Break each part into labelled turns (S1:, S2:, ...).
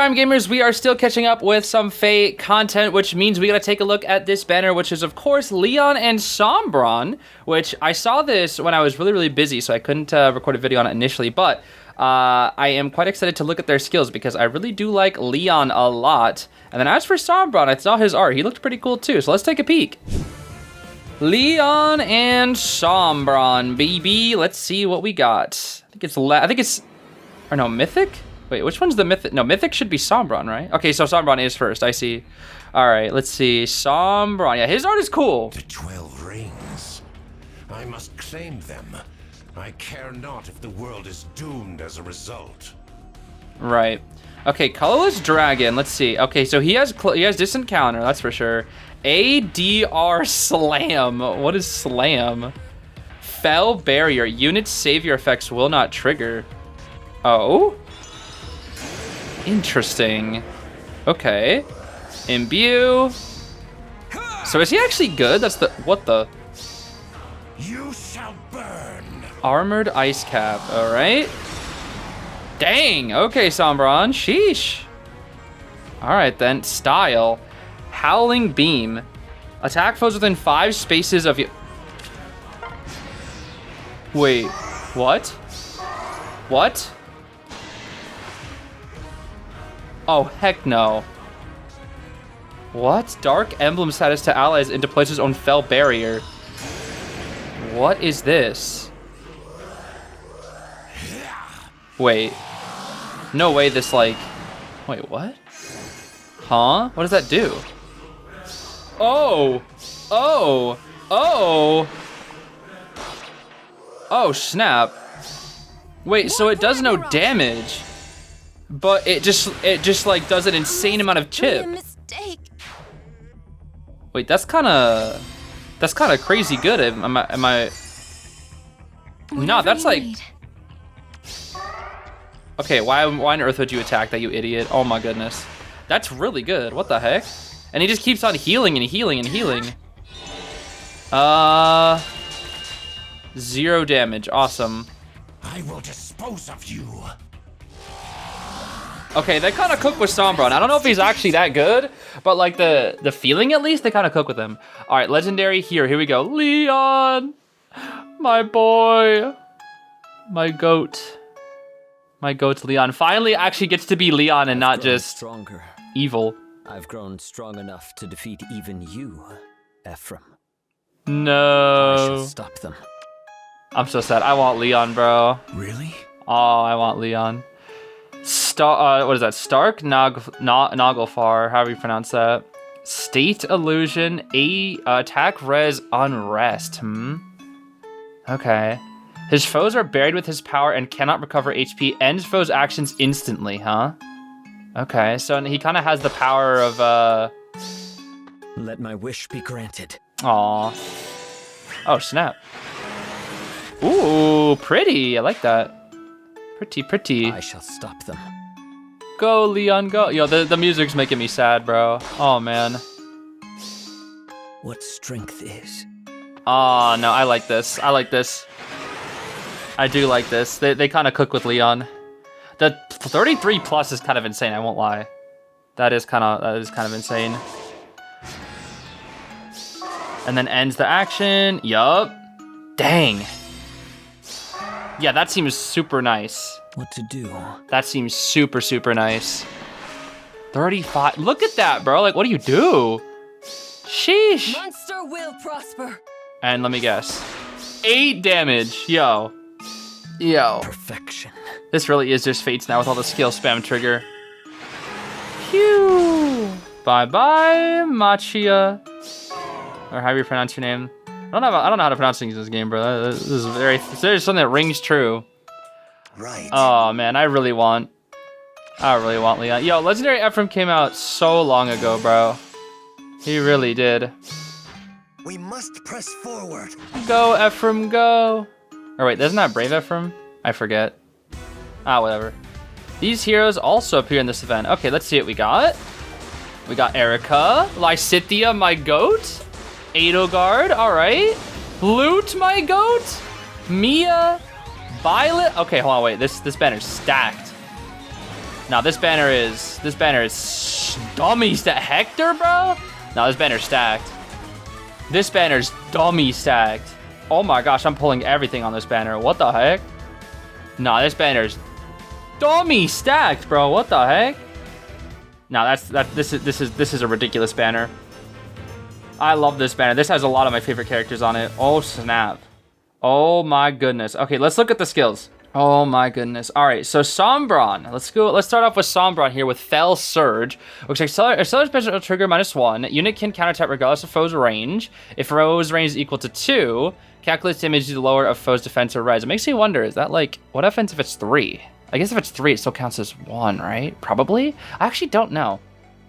S1: Prime Gamers, we are still catching up with some Fae content, which means we gotta take a look at this banner, which is, of course, Lyon and Sombron, which I saw this when I was really busy, so I couldn't record a video on it initially, but I am quite excited to look at their skills because I really do like Lyon a lot. And then as for Sombron, I saw his art. He looked pretty cool too, so let's take a peek. Lyon and Sombron, baby. Let's see what we got. I think it's, or no, Mythic? Wait, which one's the Mythic? No, Mythic should be Sombron, right? Okay, so Sombron is first, I see. All right, let's see, Sombron. Yeah, his art is cool.
S2: The 12 rings. I must claim them. I care not if the world is doomed as a result.
S1: Right. Okay, colorless dragon. Let's see. Okay, so he has distant counter, that's for sure. ADR slam. What is slam? Fell barrier. Unit savior effects will not trigger. Oh. Interesting. Okay. Imbue. So is he actually good? That's the what the?
S2: You shall burn.
S1: Armored ice cap. All right. Dang. Okay, Sombron. Sheesh. All right then. Style. Howling beam. Attack foes within 5 spaces of you. Wait. What? What? Oh, heck no. What? Dark emblem status to allies and deploys his own fell barrier. What is this? Wait. No way this like... Wait, what? Huh? What does that do? Oh! Oh! Oh! Oh, snap. Wait, so it does no damage. But it just like does an insane amount of chip. Wait, that's kind of crazy good. Am I? No, that's like. Okay, why on earth would you attack that, you idiot? Oh my goodness, that's really good. What the heck? And he just keeps on healing and healing and healing. 0 damage. Awesome.
S2: I will dispose of you.
S1: Okay, they kind of cook with Sombron. I don't know if he's actually that good, but like the feeling at least, they kind of cook with him. All right, legendary here. Here we go. Lyon, my boy, my goat. My goat Lyon finally actually gets to be Lyon and not just
S3: stronger.
S1: Evil.
S3: I've grown strong enough to defeat even you, Ephraim.
S1: No.
S3: I shall stop them.
S1: I'm so sad. I want Lyon, bro.
S2: Really?
S1: Oh, I want Lyon. What is that? Stark Naglfar, however you pronounce that. State illusion, attack res unrest. Okay. His foes are buried with his power and cannot recover HP. Ends foes' actions instantly, huh? Okay, so he kind of has the power of
S3: Let my wish be granted.
S1: Aw. Oh, snap. Ooh, pretty. I like that. Pretty.
S3: I shall stop them.
S1: Go, Lyon, go. Yo, the music's making me sad, bro. Oh, man.
S3: What strength is?
S1: Oh, no, I like this. I like this. I do like this. They kind of cook with Lyon. The 33 plus is kind of insane, I won't lie. That is kind of insane. And then ends the action. Yup. Dang. Yeah, that seems super nice.
S3: What to do?
S1: That seems super nice. 35. Look at that, bro. Like, what do you do? Sheesh.
S4: Monster will prosper.
S1: And let me guess. 8 damage. Yo.
S3: Perfection.
S1: This really is just Fates now with all the skill spam trigger. Phew. Bye-bye, Machia. Or however you pronounce your name. I don't know how to pronounce things in this game, bro. This is there's something that rings true.
S2: Right.
S1: Oh man, I really want Lyon. Yo, Legendary Ephraim came out so long ago, bro. He really did.
S2: We must press forward.
S1: Go, Ephraim, go. Or wait, isn't that Brave Ephraim? I forget. Ah, whatever. These heroes also appear in this event. Okay, let's see what we got. We got Erica, Lysithea, my goat. Edelgard, all right. Lute, my goat. Mia, Violet. Okay, hold on, wait. This banner's stacked. Now this banner is dummy stacked. Hector, bro? No, this banner's stacked. This banner's dummy stacked. Oh my gosh, I'm pulling everything on this banner. What the heck? Nah, this banner's dummy stacked, bro. What the heck? Nah, this is a ridiculous banner. I love this banner. This has a lot of my favorite characters on it. Oh snap. Oh my goodness. Okay, let's look at the skills. Oh my goodness. All right, so Sombron. Let's start off with Sombron here with Fell Surge, which accelerates special trigger -1. Unit can counterattack regardless of foe's range. If foe's range is equal to 2, calculates damage to the lower of foe's defense or res. It makes me wonder, is that like, what happens if it's 3? I guess if it's 3, it still counts as 1, right? Probably? I actually don't know.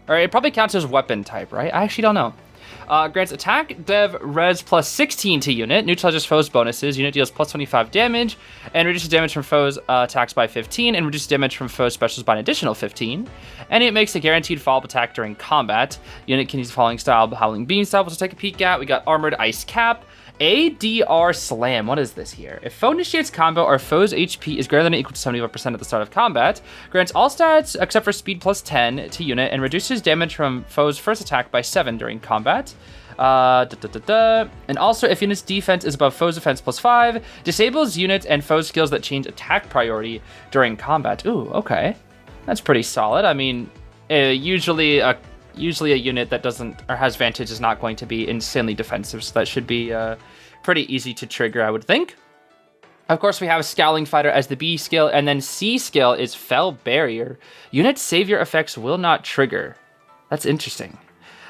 S1: Or it probably counts as weapon type, right? I actually don't know. Grants attack, dev, res plus 16 to unit, neutralizes foes' bonuses, unit deals plus 25 damage, and reduces damage from foes' attacks by 15, and reduces damage from foes' specials by an additional 15. And it makes a guaranteed follow-up attack during combat. Unit can use the following style: Howling Beam style, which we'll take a peek at. We got Armored Ice Cap, ADR Slam. What is this here? If foe initiates combo or foe's HP is greater than or equal to 75% at the start of combat, grants all stats except for speed plus 10 to unit and reduces damage from foe's first attack by 7 during combat. And also, if unit's defense is above foe's defense plus 5, disables units and foe's skills that change attack priority during combat. Ooh, okay. That's pretty solid. I mean, usually a unit that doesn't or has Vantage is not going to be insanely defensive, so that should be pretty easy to trigger, I would think. Of course, we have Scowling Fighter as the B skill, and then C skill is Fell Barrier. Unit savior effects will not trigger. That's interesting.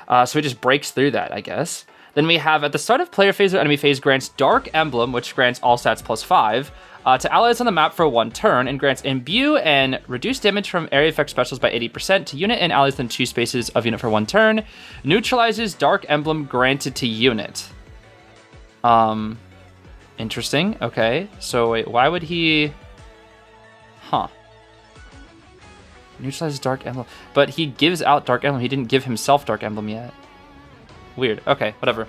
S1: So it just breaks through that, I guess. Then we have, at the start of player phase or enemy phase, grants Dark Emblem, which grants all stats plus 5. To allies on the map for 1 turn, and grants Imbue and reduce damage from area effect specials by 80% to unit and allies within 2 spaces of unit for 1 turn. Neutralizes Dark Emblem granted to unit. Interesting. Okay. So wait, why would he... Huh. Neutralizes Dark Emblem. But he gives out Dark Emblem. He didn't give himself Dark Emblem yet. Weird. Okay, whatever.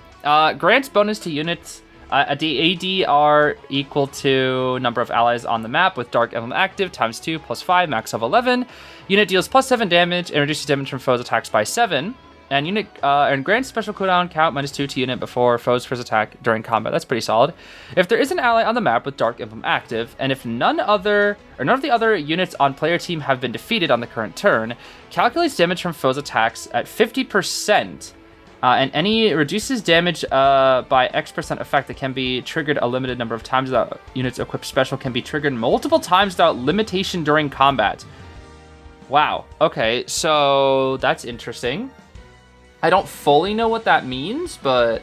S1: Grants bonus to units... a ADR equal to number of allies on the map with Dark Emblem active times 2 plus 5, max of 11. Unit deals plus 7 damage and reduces damage from foes' attacks by 7. And unit and grants special cooldown count -2 to unit before foes' first attack during combat. That's pretty solid. If there is an ally on the map with Dark Emblem active, and if none of the other units on player team have been defeated on the current turn, calculates damage from foes' attacks at 50%. And any reduces damage by X% effect that can be triggered a limited number of times without units equipped special can be triggered multiple times without limitation during combat. Wow. Okay, so that's interesting. I don't fully know what that means, but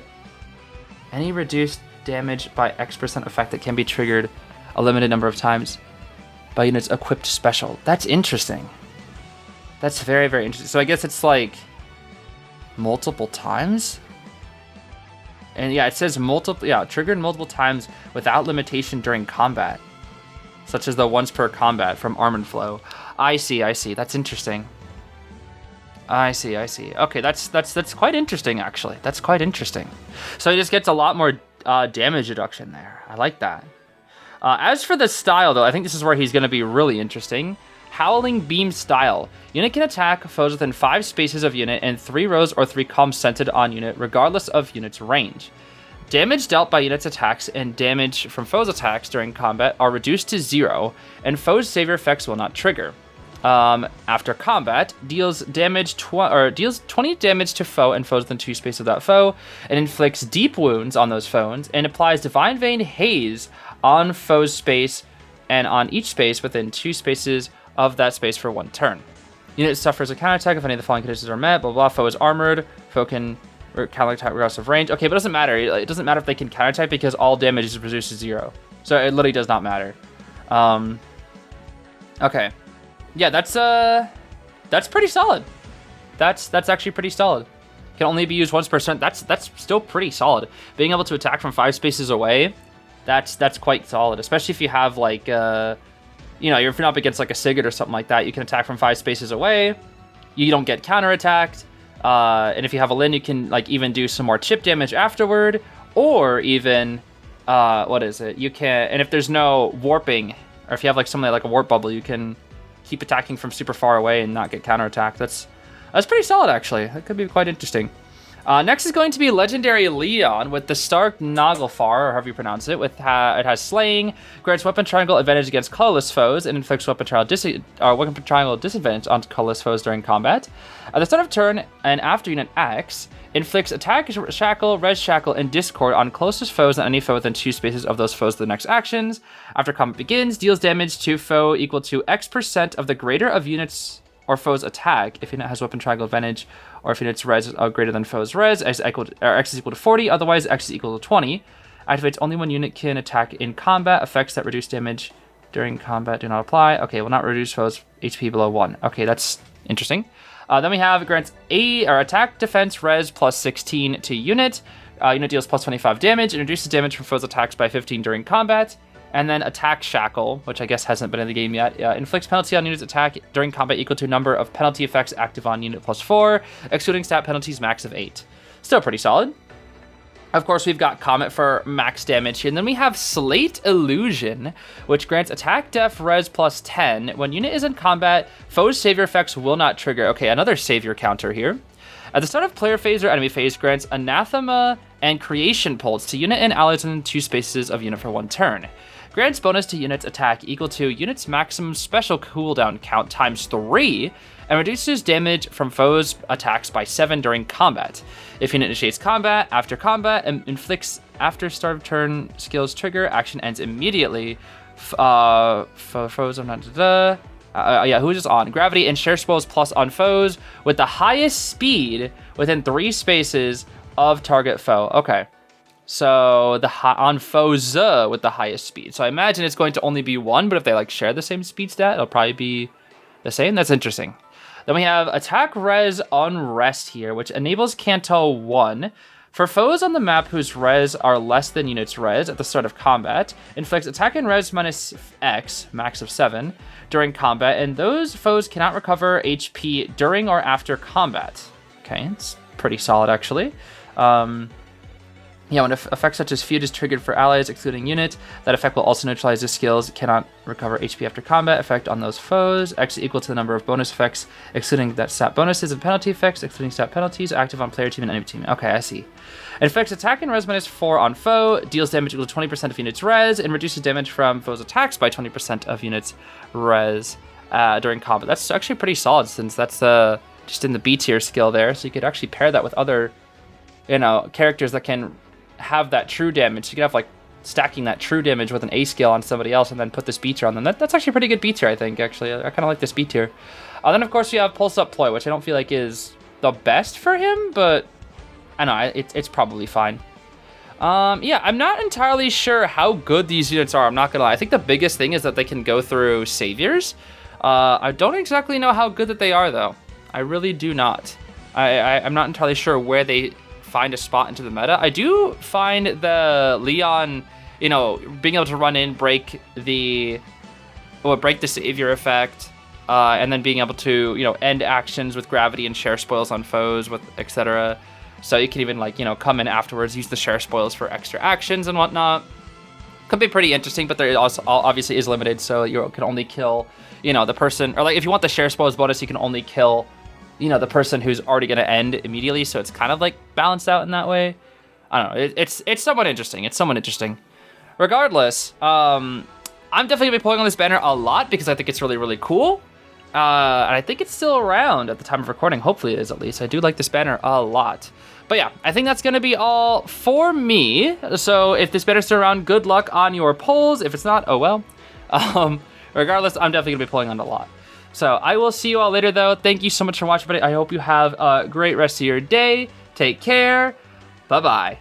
S1: any reduced damage by X% effect that can be triggered a limited number of times by units equipped special. That's interesting. That's very, very interesting. So I guess it's like... multiple times? And yeah, it says triggered multiple times without limitation during combat, such as the once per combat from Armored Flow. I see. That's interesting. I see. Okay, that's quite interesting, actually. That's quite interesting. So he just gets a lot more damage reduction there. I like that. As for the style, though, I think this is where he's going to be really interesting. Howling Beam style. Unit can attack foes within 5 spaces of unit and 3 rows or 3 columns centered on unit, regardless of unit's range. Damage dealt by unit's attacks and damage from foes' attacks during combat are reduced to 0, and foes' savior effects will not trigger. After combat, deals 20 damage to foe and foes within 2 spaces of that foe, and inflicts deep wounds on those foes, and applies Divine Vein Haze on foe's space and on each space within 2 spaces of that space for 1 turn. Unit suffers a counterattack if any of the following conditions are met. Blah, blah, foe is armored. Foe can counterattack regardless of range. Okay, but it doesn't matter. It doesn't matter if they can counterattack because all damage is reduced to 0. So it literally does not matter. Okay. Yeah, that's pretty solid. That's actually pretty solid. Can only be used once per turn. That's still pretty solid. Being able to attack from 5 spaces away, that's quite solid. Especially if you have like if you're up against like a Sigurd or something like that, you can attack from 5 spaces away. You don't get counterattacked. And if you have a Lyn, you can like even do some more chip damage afterward, or even you can. And if there's no warping, or if you have like something like a warp bubble, you can keep attacking from super far away and not get counterattacked. That's pretty solid, actually. That could be quite interesting. Next is going to be Legendary Lyon with the Stark Naglfar, or however you pronounce it. It has Slaying, grants Weapon Triangle advantage against colorless foes, and inflicts Weapon Triangle disadvantage on colorless foes during combat. At the start of turn and after unit acts, inflicts Attack, Shackle, Res Shackle, and Discord on closest foes and any foe within 2 spaces of those foes to the next actions. After combat begins, deals damage to foe equal to X% of the greater of units or foe's attack if unit has Weapon Triangle advantage, or if unit's res is greater than foe's res, X is equal to 40, otherwise X is equal to 20. Activates only when unit can attack in combat. Effects that reduce damage during combat do not apply. Okay, will not reduce foe's HP below 1. Okay, that's interesting. Then we have grants attack, defense, res plus 16 to unit. Unit deals plus 25 damage and reduces damage from foe's attacks by 15 during combat. And then Attack Shackle, which I guess hasn't been in the game yet, inflicts penalty on unit's attack during combat equal to number of penalty effects active on unit plus 4, excluding stat penalties max of 8. Still pretty solid. Of course, we've got Comet for max damage here. And then we have Slate Illusion, which grants attack, def, res plus 10. When unit is in combat, foe's savior effects will not trigger. Okay, another savior counter here. At the start of player phase or enemy phase, grants Anathema and Creation Pulse to unit and allies in 2 spaces of unit for 1 turn. Grants bonus to unit's attack equal to unit's maximum special cooldown count times 3, and reduces damage from foes' attacks by 7 during combat. If unit initiates combat, and inflicts after start of turn skills trigger, action ends immediately. Foes of who's this on? Gravity and share spoils plus on foes with the highest speed within 3 spaces of target foe. Okay. So on foes with the highest speed. So I imagine it's going to only be 1, but if they like share the same speed stat, it'll probably be the same. That's interesting. Then we have attack res unrest here, which enables Canto 1 for foes on the map whose res are less than unit's res at the start of combat. Inflicts attack and res minus X, max of 7, during combat, and those foes cannot recover HP during or after combat. Okay, it's pretty solid actually. When effects such as Feud is triggered for allies, excluding unit, that effect will also neutralize the skills cannot recover HP after combat effect on those foes. X is equal to the number of bonus effects, excluding that stat bonuses, and penalty effects, excluding stat penalties, active on player team and enemy team. Okay, I see. Inflicts attack and res minus 4 on foe, deals damage equal to 20% of unit's res, and reduces damage from foes' attacks by 20% of unit's res during combat. That's actually pretty solid, since that's just in the B tier skill there, so you could actually pair that with other, characters that can have that true damage. You could have like stacking that true damage with an A skill on somebody else and then put this B tier on them. That's actually pretty good B tier, I think, actually. I kind of like this B tier. Then, of course, we have Pulse Up Ploy, which I don't feel like is the best for him, but I know, it's probably fine. I'm not entirely sure how good these units are, I'm not gonna lie. I think the biggest thing is that they can go through saviors. I don't exactly know how good that they are, though. I really do not. I'm not entirely sure where they find a spot into the meta. I do find the Lyon, being able to run in, break the savior effect, and then being able to, end actions with gravity and share spoils on foes, with etc. So you can even come in afterwards, use the share spoils for extra actions and whatnot. Could be pretty interesting, but there also obviously is limited, so you can only kill, the person, or like if you want the share spoils bonus, you can only kill the person who's already going to end immediately, so it's kind of like balanced out in that way. I don't know. It's somewhat interesting. Regardless, I'm definitely going to be pulling on this banner a lot because I think it's really, really cool. And I think it's still around at the time of recording. Hopefully it is, at least. I do like this banner a lot. But yeah, I think that's going to be all for me. So if this banner's still around, good luck on your pulls. If it's not, oh well. Regardless, I'm definitely going to be pulling on it a lot. So I will see you all later, though. Thank you so much for watching, buddy. I hope you have a great rest of your day. Take care. Bye-bye.